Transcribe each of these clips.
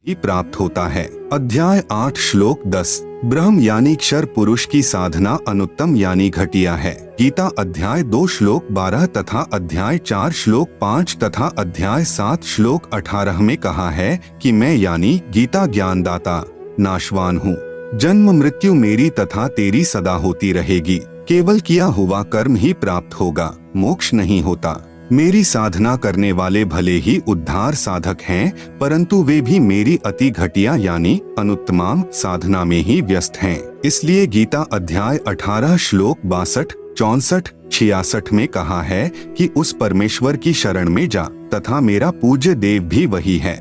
ही प्राप्त होता है। अध्याय 8 श्लोक 10 ब्रह्म यानी क्षर पुरुष की साधना अनुत्तम यानी घटिया है। गीता अध्याय 2 श्लोक 12 तथा अध्याय 4 श्लोक 5 तथा अध्याय 7 श्लोक 18 में कहा है कि मैं यानी गीता ज्ञानदाता नाशवान हूँ। जन्म मृत्यु मेरी तथा तेरी सदा होती रहेगी। केवल किया हुआ कर्म ही प्राप्त होगा, मोक्ष नहीं होता। मेरी साधना करने वाले भले ही उद्धार साधक हैं, परंतु वे भी मेरी अति घटिया यानी अनुत्तम साधना में ही व्यस्त हैं। इसलिए गीता अध्याय 18 श्लोक 62, 64, 66 में कहा है कि उस परमेश्वर की शरण में जा तथा मेरा पूज्य देव भी वही है।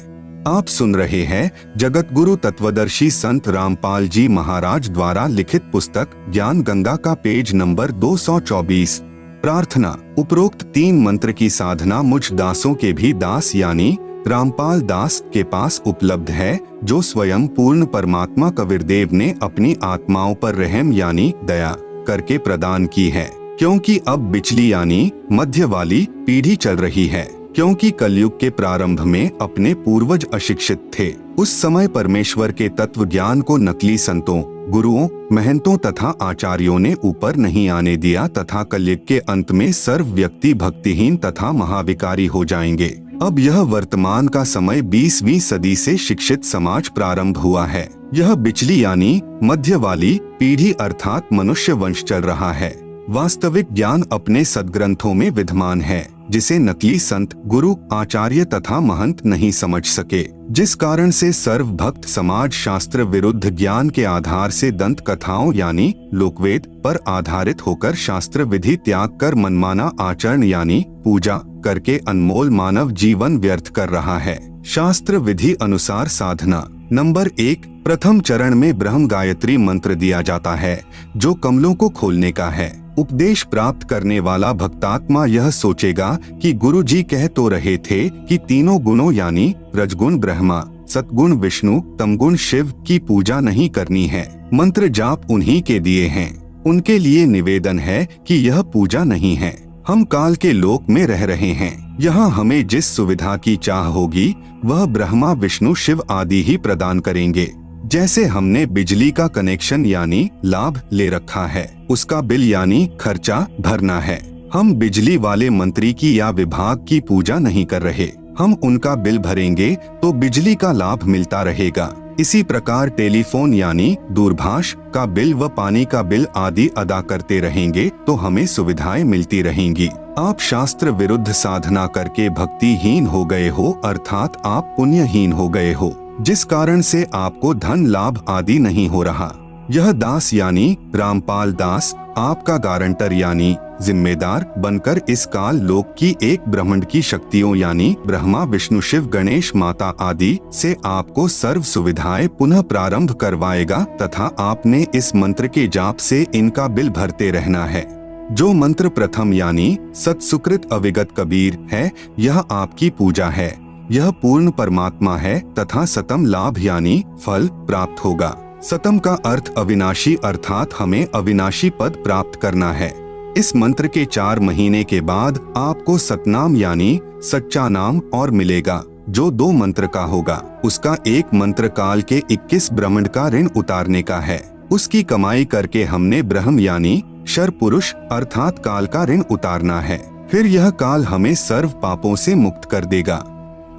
आप सुन रहे हैं जगत गुरु तत्वदर्शी संत रामपाल जी महाराज द्वारा लिखित पुस्तक ज्ञान गंगा का पेज नंबर 224। प्रार्थना। उपरोक्त 3 मंत्र की साधना मुझ दासों के भी दास यानी रामपाल दास के पास उपलब्ध है, जो स्वयं पूर्ण परमात्मा कबीरदेव ने अपनी आत्माओं पर रहम यानी दया करके प्रदान की है। क्योंकि अब बिचली यानी मध्य वाली पीढ़ी चल रही है, क्योंकि कलयुग के प्रारंभ में अपने पूर्वज अशिक्षित थे। उस समय परमेश्वर के तत्व ज्ञान को नकली संतों, गुरुओं, महंतों तथा आचार्यों ने ऊपर नहीं आने दिया तथा कलयुग के अंत में सर्व व्यक्ति भक्तिहीन तथा महाविकारी हो जाएंगे। अब यह वर्तमान का समय 20वीं सदी से शिक्षित समाज प्रारंभ हुआ है। यह बिचली यानी मध्य वाली पीढ़ी अर्थात मनुष्य वंश चल रहा है। वास्तविक ज्ञान अपने सद्ग्रंथों में विद्यमान है, जिसे नकली संत, गुरु, आचार्य तथा महंत नहीं समझ सके, जिस कारण से सर्व भक्त समाज शास्त्र विरुद्ध ज्ञान के आधार से दंत कथाओं यानी लोकवेद पर आधारित होकर शास्त्र विधि त्याग कर मनमाना आचरण यानी पूजा करके अनमोल मानव जीवन व्यर्थ कर रहा है। शास्त्र विधि अनुसार साधना। नंबर 1, प्रथम चरण में ब्रह्म गायत्री मंत्र दिया जाता है, जो कमलों को खोलने का है। उपदेश प्राप्त करने वाला भक्तात्मा यह सोचेगा कि गुरु जी कह तो रहे थे कि तीनों गुणों यानी रजगुण ब्रह्मा, सतगुण विष्णु, तमगुण शिव की पूजा नहीं करनी है। मंत्र जाप उन्हीं के दिए हैं, उनके लिए निवेदन है कि यह पूजा नहीं है। हम काल के लोक में रह रहे हैं। यहाँ हमें जिस सुविधा की चाह होगी वह ब्रह्मा, विष्णु, शिव आदि ही प्रदान करेंगे। जैसे हमने बिजली का कनेक्शन यानी लाभ ले रखा है, उसका बिल यानी खर्चा भरना है। हम बिजली वाले मंत्री की या विभाग की पूजा नहीं कर रहे, हम उनका बिल भरेंगे तो बिजली का लाभ मिलता रहेगा। इसी प्रकार टेलीफोन यानी दूरभाष का बिल व पानी का बिल आदि अदा करते रहेंगे तो हमें सुविधाएं मिलती रहेंगी। आप शास्त्र विरुद्ध साधना करके भक्तिहीन हो गए हो, अर्थात आप पुण्यहीन हो गए हो, जिस कारण से आपको धन लाभ आदि नहीं हो रहा। यह दास यानी रामपाल दास आपका गारंटर यानी जिम्मेदार बनकर इस काल लोक की एक ब्रह्मांड की शक्तियों यानी ब्रह्मा, विष्णु, शिव, गणेश, माता आदि से आपको सर्व सुविधाएं पुनः प्रारंभ करवाएगा तथा आपने इस मंत्र के जाप से इनका बिल भरते रहना है। जो मंत्र प्रथम यानी सत्सुकृत अविगत कबीर है, यह आपकी पूजा है। यह पूर्ण परमात्मा है तथा सतम लाभ यानी फल प्राप्त होगा। सतम का अर्थ अविनाशी अर्थात हमें अविनाशी पद प्राप्त करना है। इस मंत्र के 4 महीने के बाद आपको सतनाम यानी सच्चा नाम और मिलेगा, जो 2 मंत्र का होगा। उसका एक मंत्र काल के 21 ब्रह्मांड का ऋण उतारने का है। उसकी कमाई करके हमने ब्रह्म यानी क्षर पुरुष अर्थात काल का ऋण उतारना है। फिर यह काल हमें सर्व पापों से मुक्त कर देगा।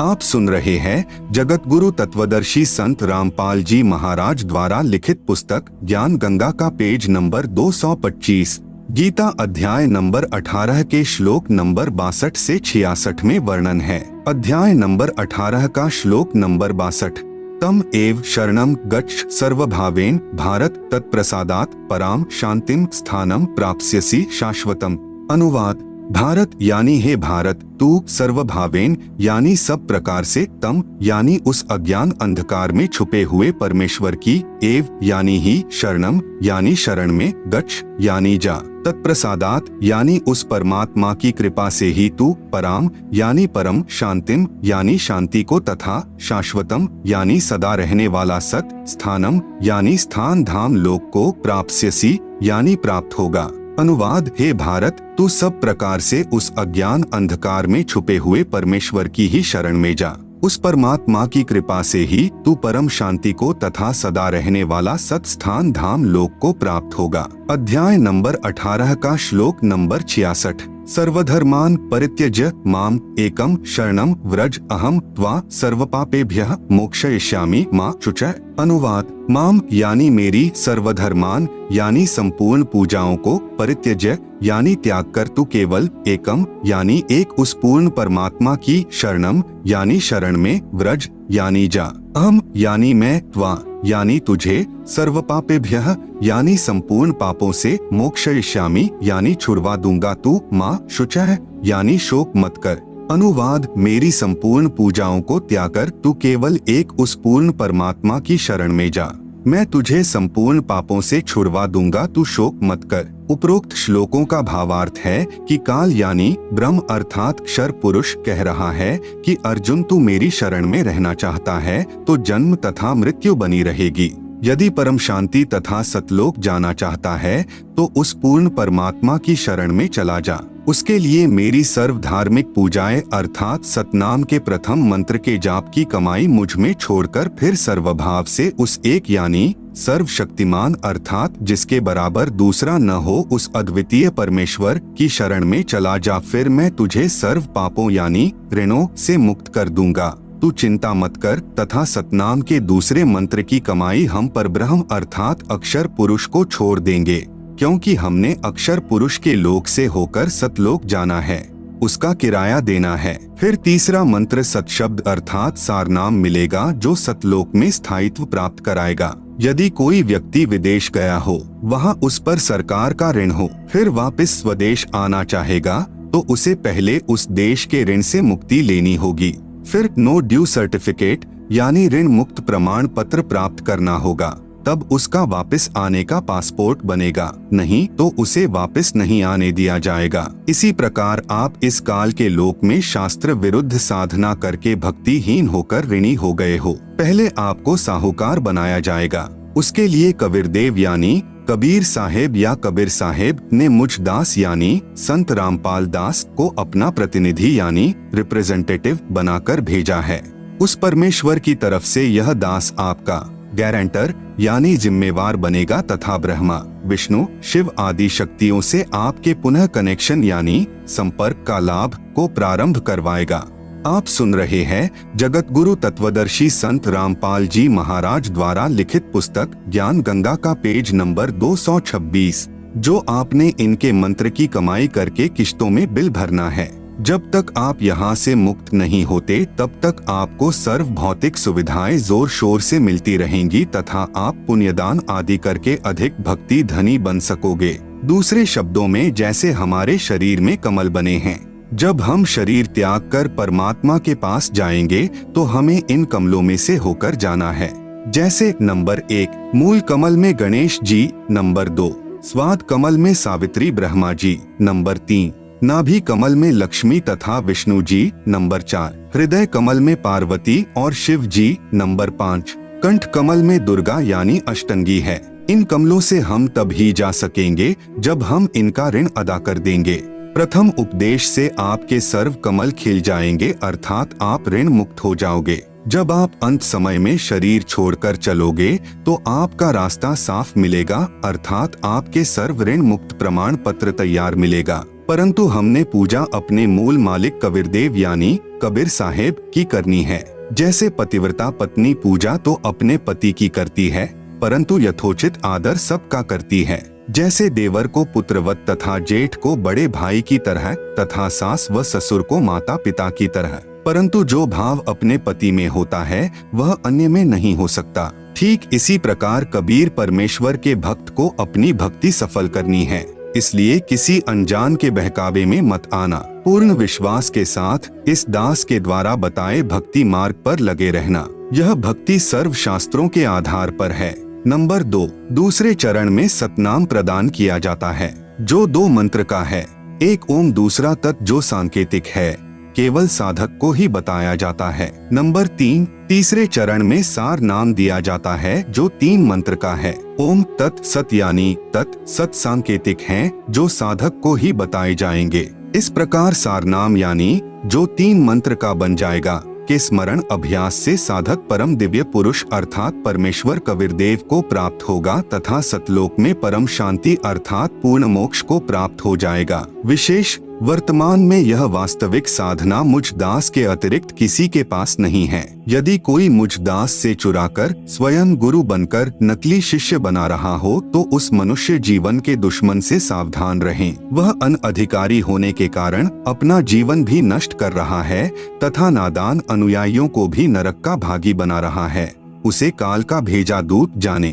आप सुन रहे हैं जगत गुरु तत्वदर्शी संत रामपाल जी महाराज द्वारा लिखित पुस्तक ज्ञान गंगा का पेज नंबर 225। गीता अध्याय नंबर 18 के श्लोक नंबर 62 से 66 में वर्णन है। अध्याय नंबर 18 का श्लोक नंबर 62। तम एव शरणम गच्छ सर्वभावेन भारत तत्प्रसादात् पराम शांतिम स्थानम प्राप्स्यसि शाश्वतम। अनुवाद। भारत यानी हे भारत, तू सर्वभावेन यानी सब प्रकार से, तम यानी उस अज्ञान अंधकार में छुपे हुए परमेश्वर की, एव यानी ही, शरणम यानी शरण में, गच्छ यानी जा, तत्प्रसादात यानी उस परमात्मा की कृपा से ही तू, पराम यानी परम, शांतिम यानी शांति को तथा शाश्वतम यानी सदा रहने वाला सत, स्थानम यानी स्थान धाम लोक को, प्राप्स्यसि यानी प्राप्त होगा। अनुवाद। हे भारत, तू सब प्रकार से उस अज्ञान अंधकार में छुपे हुए परमेश्वर की ही शरण में जा। उस परमात्मा की कृपा से ही तू परम शांति को तथा सदा रहने वाला सत स्थान धाम लोक को प्राप्त होगा। अध्याय नंबर 18 का श्लोक नंबर 66। सर्वधर्मान परित्यज्य माम एकम शरणम व्रज अहम त्वा सर्वपापेभ्यः मोक्षयिष्यामि मा शुचः। अनुवाद, माम यानी मेरी, सर्वधर्मान यानी संपूर्ण पूजाओं को, परित्यज्य यानी त्याग कर तू केवल, एकम यानी एक उस पूर्ण परमात्मा की, शरणम यानी शरण में, व्रज यानी जा, अहम यानी मैं, त्वा यानी तुझे, सर्वपापेभ्यः यानी संपूर्ण पापों से, मोक्षयिष्यामि यानी छुड़वा दूंगा तू, माँ शुचः यानी शोक मत कर। अनुवाद, मेरी संपूर्ण पूजाओं को त्याग कर तू केवल एक उस पूर्ण परमात्मा की शरण में जा, मैं तुझे संपूर्ण पापों से छुड़वा दूंगा, तू शोक मत कर। उपरोक्त श्लोकों का भावार्थ है कि काल यानी ब्रह्म अर्थात क्षर पुरुष कह रहा है कि अर्जुन तू मेरी शरण में रहना चाहता है तो जन्म तथा मृत्यु बनी रहेगी। यदि परम शांति तथा सतलोक जाना चाहता है तो उस पूर्ण परमात्मा की शरण में चला जा। उसके लिए मेरी सर्व धार्मिक पूजाएं अर्थात सतनाम के प्रथम मंत्र के जाप की कमाई मुझ में छोड़कर फिर सर्वभाव से उस एक यानी सर्वशक्तिमान अर्थात जिसके बराबर दूसरा न हो उस अद्वितीय परमेश्वर की शरण में चला जा, फिर मैं तुझे सर्व पापों यानी ऋणों से मुक्त कर दूंगा। तू चिंता मत कर तथा सतनाम के दूसरे मंत्र की कमाई हम परब्रह्म अर्थात अक्षर पुरुष को छोड़ देंगे, क्योंकि हमने अक्षर पुरुष के लोक से होकर सतलोक जाना है, उसका किराया देना है। फिर तीसरा मंत्र सत शब्द अर्थात सारनाम मिलेगा जो सतलोक में स्थायित्व प्राप्त कराएगा। यदि कोई व्यक्ति विदेश गया हो, वहाँ उस पर सरकार का ऋण हो, फिर वापस स्वदेश आना चाहेगा तो उसे पहले उस देश के ऋण से मुक्ति लेनी होगी। फिर नो ड्यू सर्टिफिकेट यानी ऋण मुक्त प्रमाण पत्र प्राप्त करना होगा, तब उसका वापस आने का पासपोर्ट बनेगा, नहीं तो उसे वापस नहीं आने दिया जाएगा। इसी प्रकार आप इस काल के लोक में शास्त्र विरुद्ध साधना करके भक्तिहीन होकर ऋणी हो गए हो। पहले आपको साहूकार बनाया जाएगा। उसके लिए कबीरदेव यानी कबीर साहेब या कबीर साहेब ने मुझ दास यानी संत रामपाल दास को अपना प्रतिनिधि यानी रिप्रेजेंटेटिव बनाकर भेजा है। उस परमेश्वर की तरफ से यह दास आपका गारंटर यानी जिम्मेवार बनेगा तथा ब्रह्मा, विष्णु, शिव आदि शक्तियों से आपके पुनः कनेक्शन यानी संपर्क का लाभ को प्रारंभ करवाएगा। आप सुन रहे हैं जगत गुरु तत्वदर्शी संत रामपाल जी महाराज द्वारा लिखित पुस्तक ज्ञान गंगा का पेज नंबर 226, जो आपने इनके मंत्र की कमाई करके किश्तों में बिल भरना है। जब तक आप यहाँ से मुक्त नहीं होते तब तक आपको सर्व भौतिक सुविधाएं जोर शोर से मिलती रहेंगी तथा आप पुण्यदान आदि करके अधिक भक्ति धनी बन सकोगे। दूसरे शब्दों में जैसे हमारे शरीर में कमल बने हैं, जब हम शरीर त्याग कर परमात्मा के पास जाएंगे तो हमें इन कमलों में से होकर जाना है। जैसे नंबर 1 मूल कमल में गणेश जी, नंबर 2 स्वाद कमल में सावित्री ब्रह्मा जी, नंबर 3 नाभि कमल में लक्ष्मी तथा विष्णु जी, नंबर 4 हृदय कमल में पार्वती और शिव जी, नंबर 5 कंठ कमल में दुर्गा यानी अष्टंगी है। इन कमलों से हम तब ही जा सकेंगे जब हम इनका ऋण अदा कर देंगे। प्रथम उपदेश से आपके सर्व कमल खिल जाएंगे अर्थात आप ऋण मुक्त हो जाओगे। जब आप अंत समय में शरीर छोड़कर चलोगे तो आपका रास्ता साफ मिलेगा अर्थात आपके सर्व ऋण मुक्त प्रमाण पत्र तैयार मिलेगा। परंतु हमने पूजा अपने मूल मालिक कबीरदेव यानी कबीर साहेब की करनी है। जैसे पतिव्रता पत्नी पूजा तो अपने पति की करती है, परंतु यथोचित आदर सबका करती है। जैसे देवर को पुत्रवत तथा जेठ को बड़े भाई की तरह तथा सास व ससुर को माता पिता की तरह, परंतु जो भाव अपने पति में होता है वह अन्य में नहीं हो सकता। ठीक इसी प्रकार कबीर परमेश्वर के भक्त को अपनी भक्ति सफल करनी है, इसलिए किसी अनजान के बहकावे में मत आना। पूर्ण विश्वास के साथ इस दास के द्वारा बताए भक्ति मार्ग पर लगे रहना। यह भक्ति सर्व शास्त्रों के आधार पर है। नंबर 2 दूसरे चरण में सतनाम प्रदान किया जाता है जो 2 मंत्र का है। एक ओम, दूसरा तत् जो सांकेतिक है, केवल साधक को ही बताया जाता है। नंबर 3 तीसरे चरण में सार नाम दिया जाता है जो 3 मंत्र का है। ओम तत् सत यानी तत् सत सांकेतिक हैं जो साधक को ही बताए जाएंगे। इस प्रकार सार नाम यानी जो 3 मंत्र का बन जाएगा। के स्मरण अभ्यास से साधक परम दिव्य पुरुष अर्थात परमेश्वर कबीरदेव को प्राप्त होगा तथा सतलोक में परम शांति अर्थात पूर्ण मोक्ष को प्राप्त हो जाएगा। विशेष वर्तमान में यह वास्तविक साधना मुझ दास के अतिरिक्त किसी के पास नहीं है। यदि कोई मुझ दास से चुराकर स्वयं गुरु बनकर नकली शिष्य बना रहा हो तो उस मनुष्य जीवन के दुश्मन से सावधान रहें। वह अनअधिकारी होने के कारण अपना जीवन भी नष्ट कर रहा है तथा नादान अनुयायियों को भी नरक का भागी बना रहा है। उसे काल का भेजा दूत जाने।